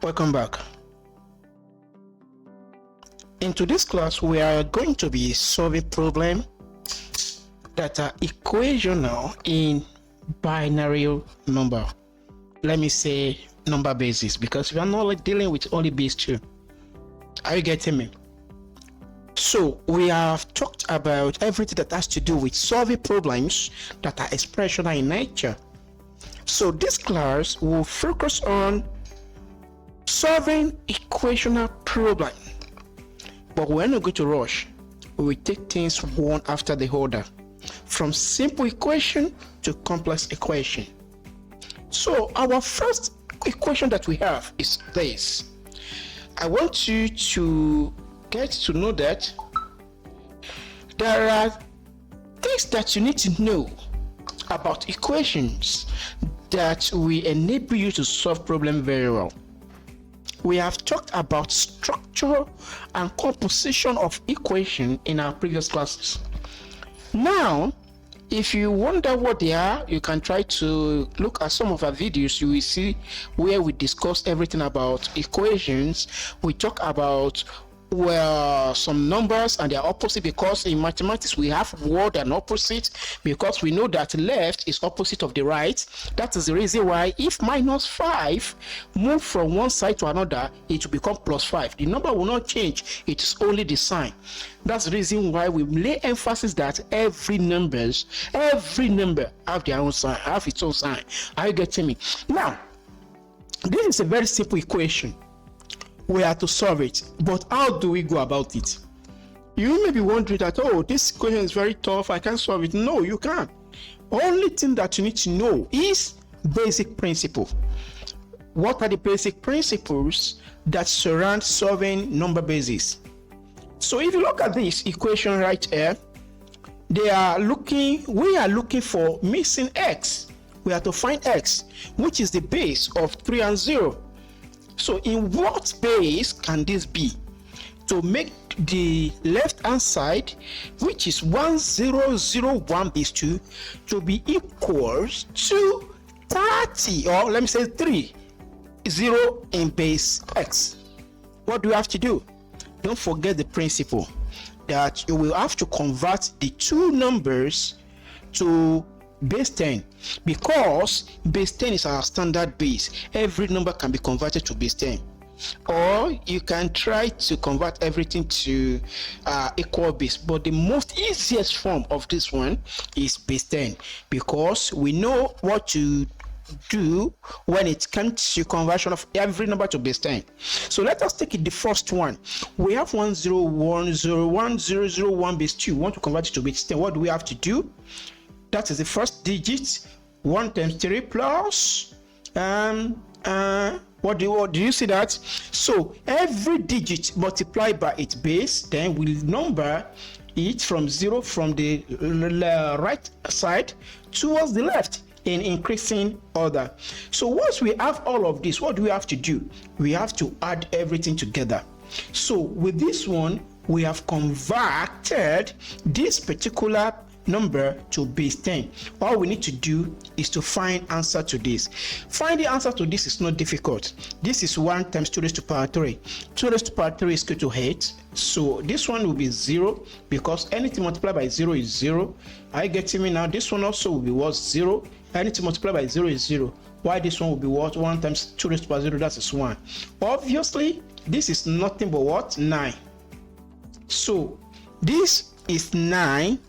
Welcome back. In today's class, we are going to be solving problems that are equational in binary number. Let me say number basis, because we are not dealing with only base 2. Are you getting me? So we have talked about everything that has to do with solving problems that are expressional in nature. So this class will focus on solving equational problem, but we're not going to rush. We will take things one after the other, from simple equation to complex equation. So our first equation that we have is this. I want you to get to know that there are things that you need to know about equations that will enable you to solve problems very well. We have talked about structure and composition of equation in our previous classes. Now, if you wonder what they are, you can try to look at some of our videos. You will see where we discuss everything about equations. We talk about some numbers and their opposite, because in mathematics we have word and opposite, because we know that left is opposite of the right. That is the reason why if -5 move from one side to another, it will become +5. The number will not change, it is only the sign. That's the reason why we lay emphasis that every number have their own sign, have its own sign. Are you getting me? Now, this is a very simple equation. We have to solve it, but how do we go about it? You may be wondering that, oh, this equation is very tough, I can't solve it. No, you can't. Only thing that you need to know is basic principle. What are the basic principles that surround solving number basis? So if you look at this equation right here, we are looking for missing x. We have to find x, which is the base of 3 and 0. So in what base can this be? To make the left hand side, which is 1001 base 2, to be equals to 30, or let me say 3, 0 in base x. What do you have to do? Don't forget the principle that you will have to convert the two numbers to base 10, because base 10 is our standard base. Every number can be converted to base 10, or you can try to convert everything to equal base, but the most easiest form of this one is base 10, because we know what to do when it comes to conversion of every number to base 10. So let us take it the first one. We have 10101001 base 2. We want to convert it to base 10. What do we have to do? That is the first digit. 1 times 3 plus what do you see that? So every digit multiplied by its base, then we'll number it from 0 from the right side towards the left in increasing order. So once we have all of this, what do we have to do? We have to add everything together. So with this one, we have converted this particular number to base 10. All we need to do is to find answer to this. Find the answer to this is not difficult. This is 1 times 2 raised to power 3. 2 raised to power 3 is equal to 8. So this one will be 0, because anything multiplied by 0 is 0. Are you getting me now? This one also will be what? 0. Anything multiplied by 0 is 0. Why this one will be what? 1 times 2 raised to power 0, that is 1. Obviously, this is nothing but what? 9. So this is 9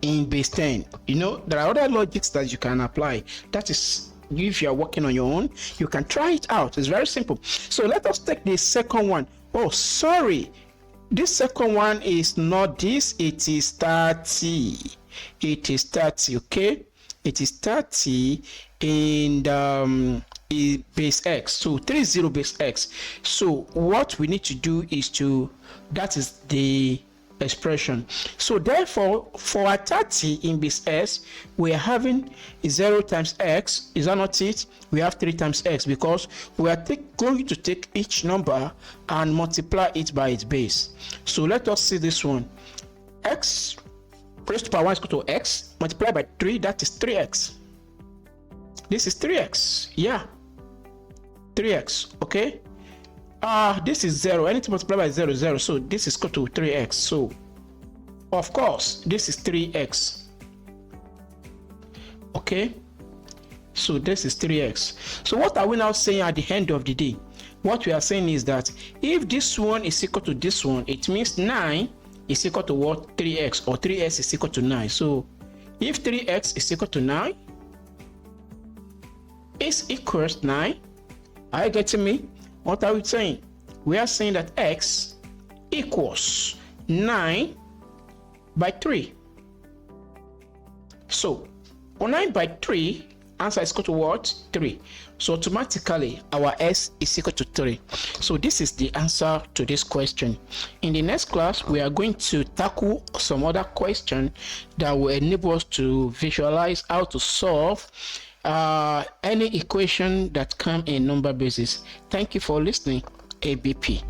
in base 10. You know, there are other logics that you can apply. That is, if you are working on your own, you can try it out. It's very simple. So let us take the second one. Oh, sorry, this second one is not this, it is 30. It is 30, okay? It is 30 in base x. So 30 base x. So what we need to do is that is the expression. So therefore, for our 30 in base s, we are having 0 times x. Is that not it? We have 3 times x, because we are going to take each number and multiply it by its base. So let us see this one. X raised to power 1 is equal to x multiplied by 3, that is 3x. This is 3x, yeah, 3x, okay? this is 0. Anything multiplied by 0 is 0. So this is equal to 3x. So of course this is 3x. Okay, so this is 3x. So what are we now saying at the end of the day? What we are saying is that if this one is equal to this one, it means 9 is equal to what? 3x, or 3x is equal to 9. So if 3x is equal to 9, is equals 9. Are you getting me? What are we saying? We are saying that x equals 9 by 3. So 9 by 3, answer is equal to what? 3. So automatically our s is equal to 3. So this is the answer to this question. In the next class, we are going to tackle some other question that will enable us to visualize how to solve any equation that come in number basis. Thank you for listening. ABP.